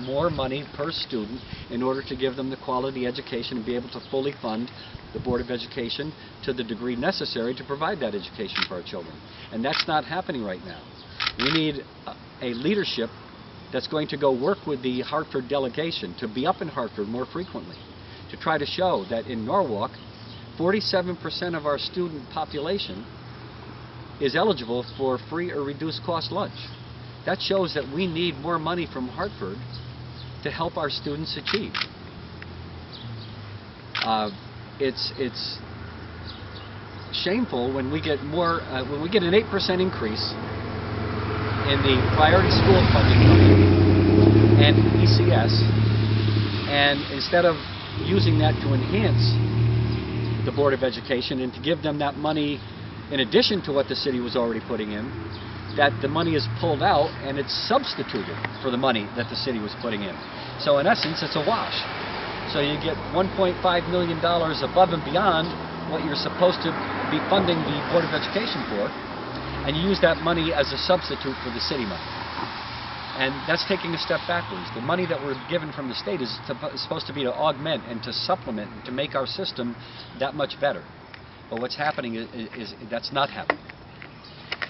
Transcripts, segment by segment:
more money per student in order to give them the quality education and be able to fully fund the Board of Education to the degree necessary to provide that education for our children. And that's not happening right now. We need a leadership that's going to go work with the Hartford delegation to be up in Hartford more frequently, to try to show that in Norwalk, 47% of our student population is eligible for free or reduced cost lunch. That shows that we need more money from Hartford to help our students achieve. It's shameful when we get an 8% increase in the priority school funding and ECS, and instead of using that to enhance the Board of Education and to give them that money in addition to what the city was already putting in, that the money is pulled out and it's substituted for the money that the city was putting in. So in essence, it's a wash. So you get $1.5 million above and beyond what you're supposed to be funding the Board of Education for, and you use that money as a substitute for the city money. And that's taking a step backwards. The money that we're given from the state is supposed to be to augment and to supplement and to make our system that much better. But what's happening is that's not happening.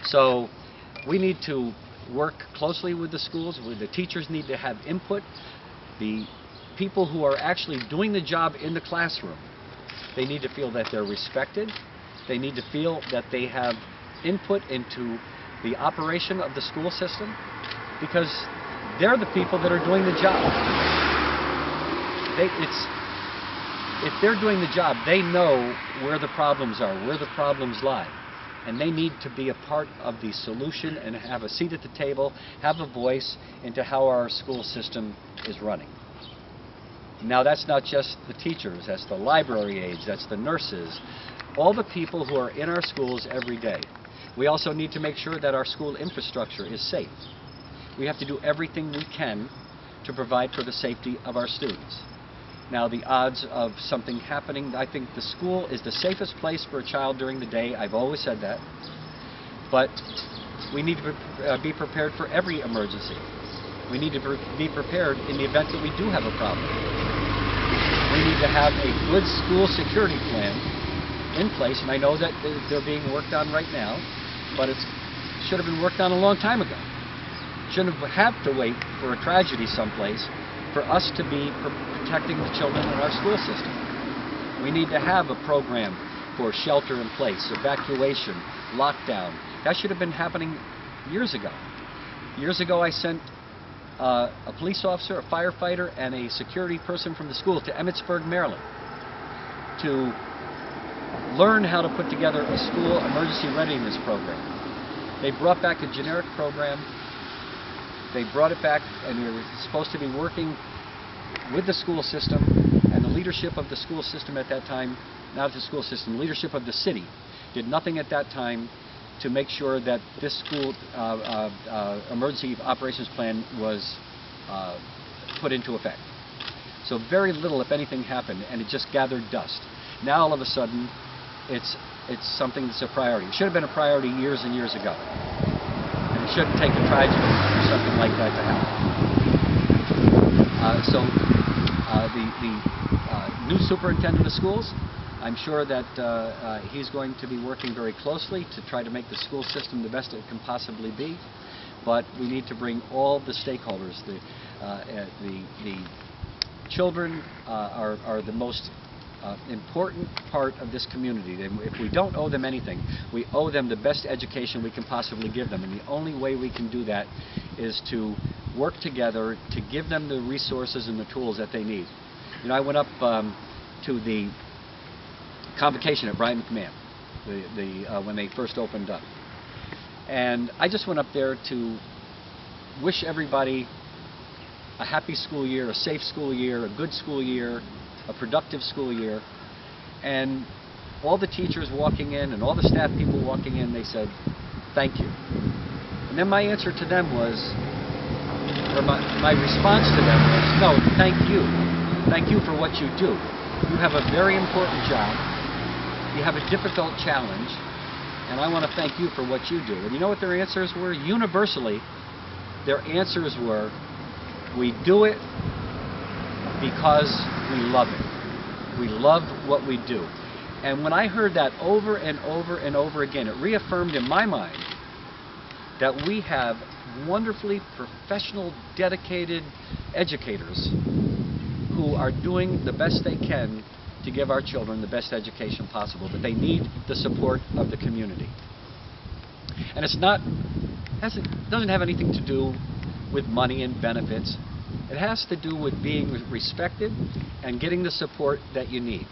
So we need to work closely with the schools. The teachers need to have input. The people who are actually doing the job in the classroom, they need to feel that they're respected. They need to feel that they have input into the operation of the school system, because they're the people that are doing the job. If they're doing the job, they know where the problems are, where the problems lie. And they need to be a part of the solution and have a seat at the table, have a voice into how our school system is running. Now that's not just the teachers, that's the library aides, that's the nurses, all the people who are in our schools every day. We also need to make sure that our school infrastructure is safe. We have to do everything we can to provide for the safety of our students. Now the odds of something happening, I think the school is the safest place for a child during the day. I've always said that. But we need to be prepared for every emergency. We need to be prepared in the event that we do have a problem. We need to have a good school security plan in place, and I know that they're being worked on right now, but it should have been worked on a long time ago. Shouldn't have to wait for a tragedy someplace for us to be protecting the children in our school system. We need to have a program for shelter in place, evacuation, lockdown. That should have been happening years ago. Years ago I sent a police officer, a firefighter, and a security person from the school to Emmitsburg, Maryland, to learn how to put together a school emergency readiness program. They brought back a generic program. They brought it back, and we were supposed to be working with the school system, and the leadership of the school system at that time, not the school system, leadership of the city, did nothing at that time to make sure that this school emergency operations plan was put into effect. So very little, if anything, happened, and it just gathered dust. Now all of a sudden, it's something that's a priority. It should have been a priority years and years ago. And it shouldn't take a tragedy for something like that to happen. The new superintendent of schools, I'm sure that he's going to be working very closely to try to make the school system the best it can possibly be. But we need to bring all the stakeholders. The children are the most important part of this community. If we don't owe them anything, we owe them the best education we can possibly give them. And the only way we can do that is to work together to give them the resources and the tools that they need. You know, I went up to the convocation at Bryant McMahon when they first opened up. And I just went up there to wish everybody a happy school year, a safe school year, a good school year, a productive school year. And all the teachers walking in and all the staff people walking in, they said, thank you. And then my answer to them was, or my response to them was, no, thank you. Thank you for what you do. You have a very important job. You have a difficult challenge. And I want to thank you for what you do. And you know what their answers were? Universally, their answers were, We do it because we love it. We love what we do. And when I heard that over and over and over again, it reaffirmed in my mind that we have wonderfully professional, dedicated educators who are doing the best they can to give our children the best education possible, but they need the support of the community. And doesn't have anything to do with money and benefits. It has to do with being respected and getting the support that you need.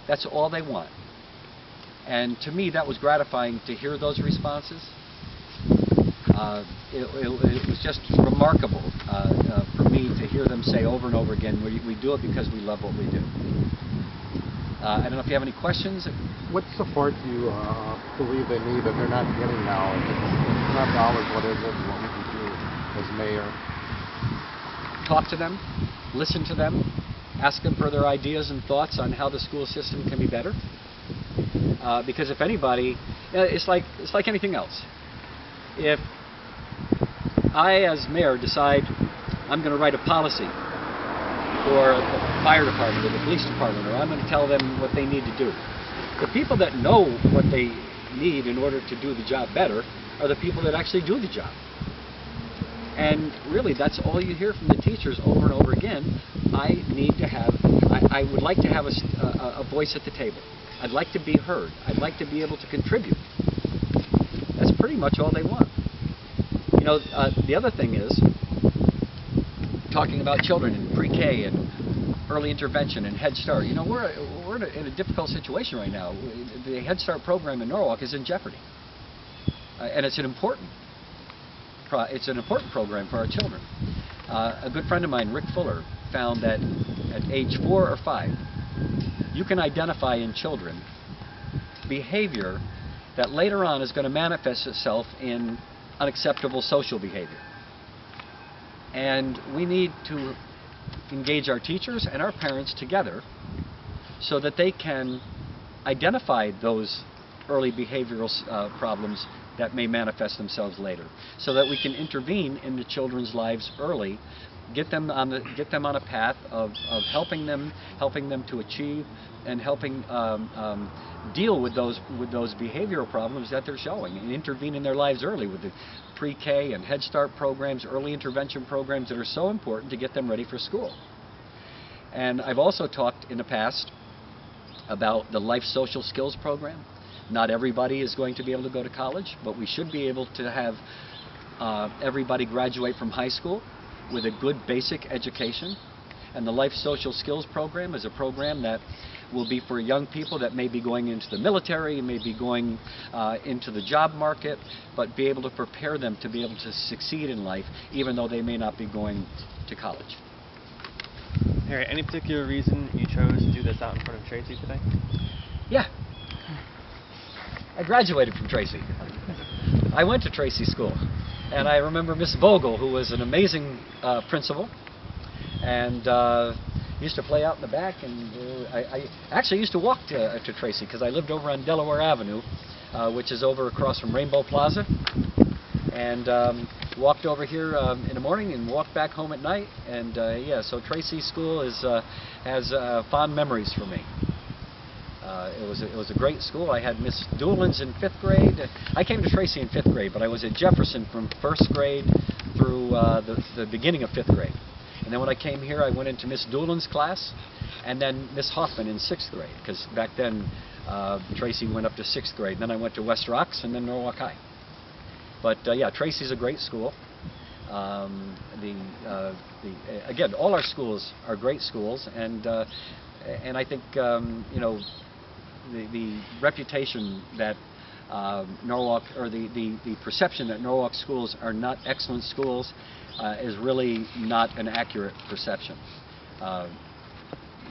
That's all they want. And to me, that was gratifying to hear those responses. It was just remarkable for me to hear them say over and over again, we do it because we love what we do. I don't know if you have any questions. What support do you believe they need that they're not getting now? If it's not dollars, what is it? What would you do as mayor? Talk to them, listen to them, ask them for their ideas and thoughts on how the school system can be better. Because if anybody, it's like anything else. If I, as mayor, decide I'm going to write a policy for the fire department or the police department, or I'm going to tell them what they need to do, the people that know what they need in order to do the job better are the people that actually do the job. And really, that's all you hear from the teachers over and over again. I would like to have a voice at the table. I'd like to be heard. I'd like to be able to contribute. That's pretty much all they want. You know, the other thing is, talking about children in pre-K and early intervention and Head Start. You know, we're in a difficult situation right now. The Head Start program in Norwalk is in jeopardy. And it's an important program for our children. A good friend of mine, Rick Fuller, found that at age 4 or 5, you can identify in children behavior that later on is going to manifest itself in unacceptable social behavior. And we need to engage our teachers and our parents together so that they can identify those early behavioral problems that may manifest themselves later, so that we can intervene in the children's lives early, get them on a path of helping them to achieve and helping deal with those behavioral problems that they're showing, and intervene in their lives early with the pre-K and Head Start programs, early intervention programs that are so important to get them ready for school. And I've also talked in the past about the Life Social Skills program. Not everybody is going to be able to go to college, but we should be able to have everybody graduate from high school with a good basic education. And the Life Social Skills program is a program that will be for young people that may be going into the military, may be going into the job market, but be able to prepare them to be able to succeed in life, even though they may not be going to college. Harry, any particular reason you chose to do this out in front of Tracy today? Yeah. I graduated from Tracy. I went to Tracy School, and I remember Miss Vogel, who was an amazing principal, and used to play out in the back, and I actually used to walk to Tracy because I lived over on Delaware Avenue, which is over across from Rainbow Plaza, and walked over here in the morning and walked back home at night, and yeah, so Tracy School has fond memories for me. It was a great school. I had Miss Doolins in 5th grade. I came to Tracy in 5th grade, but I was at Jefferson from 1st grade through the beginning of 5th grade. And then when I came here, I went into Miss Doolin's class, and then Miss Hoffman in 6th grade, because back then Tracy went up to 6th grade. Then I went to West Rocks and then Norwalk High. But yeah, Tracy's a great school. Again, all our schools are great schools, and I think you know, the reputation that Norwalk, or the perception that Norwalk schools are not excellent schools is really not an accurate perception.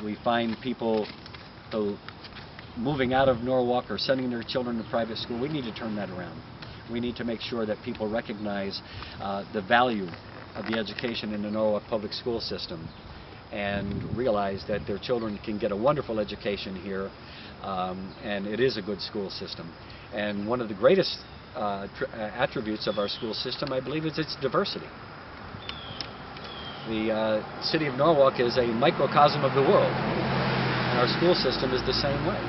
We find people who moving out of Norwalk or sending their children to private school. We need to turn that around. We need to make sure that people recognize the value of the education in the Norwalk public school system, and realize that their children can get a wonderful education here, and it is a good school system. And one of the greatest attributes of our school system, I believe, is its diversity. The city of Norwalk is a microcosm of the world, and our school system is the same way.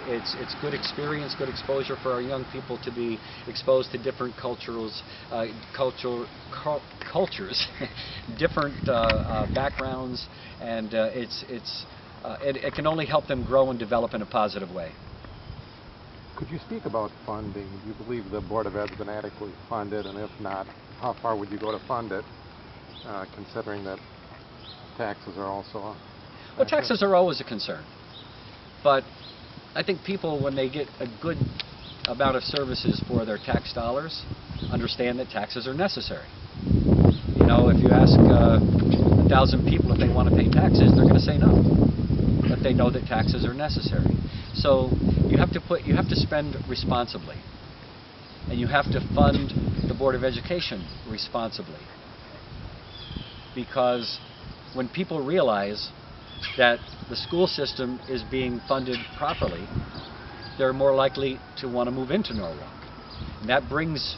It's good experience, good exposure for our young people to be exposed to different cultures, different backgrounds, and it can only help them grow and develop in a positive way. Could you speak about funding? Do you believe the Board of Ed's been adequately funded, and if not, how far would you go to fund it, considering that taxes are also Well, taxes are always a concern, but I think people, when they get a good amount of services for their tax dollars, understand that taxes are necessary. You know, if you ask 1,000 people if they want to pay taxes, they're going to say no. But they know that taxes are necessary. So you have to spend responsibly, and you have to fund the Board of Education responsibly. Because when people realize that the school system is being funded properly, they're more likely to want to move into Norwalk. And that brings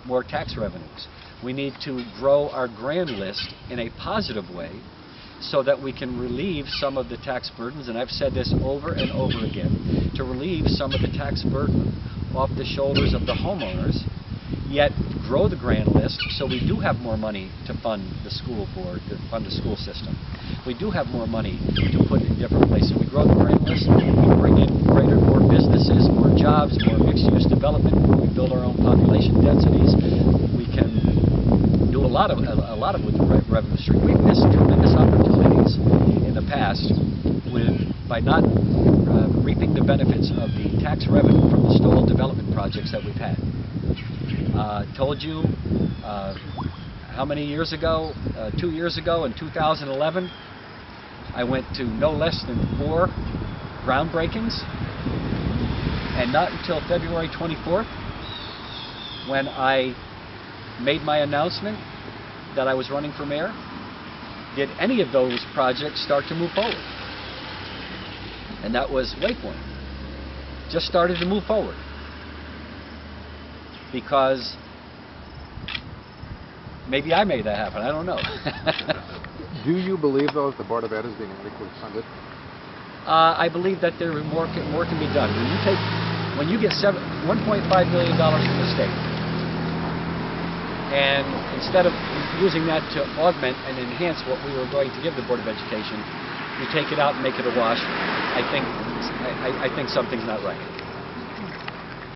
more tax revenues. We need to grow our grand list in a positive way so that we can relieve some of the tax burdens, and I've said this over and over again, to relieve some of the tax burden off the shoulders of the homeowners, yet grow the grand list so we do have more money to fund the school board, to fund the school system. We do have more money to put in different places. We grow the grand list, we bring in more businesses, more jobs, more mixed-use development, we build our own population densities. We can do a lot of with the revenue stream. We've missed tremendous opportunities in the past by not reaping the benefits of the tax revenue from the stalled development projects that we've had. Told you how many years ago, 2 years ago in 2011, I went to no less than 4 groundbreakings, and not until February 24th, when I made my announcement that I was running for mayor, did any of those projects start to move forward. And that was Waypoint. Just started to move forward. Because maybe I made that happen, I don't know. Do you believe, though, that the Board of Ed is being adequately funded? I believe that there more can be done. When you get $1.5 million from the state, and instead of using that to augment and enhance what we were going to give the Board of Education, you take it out and make it a wash, I think something's not right.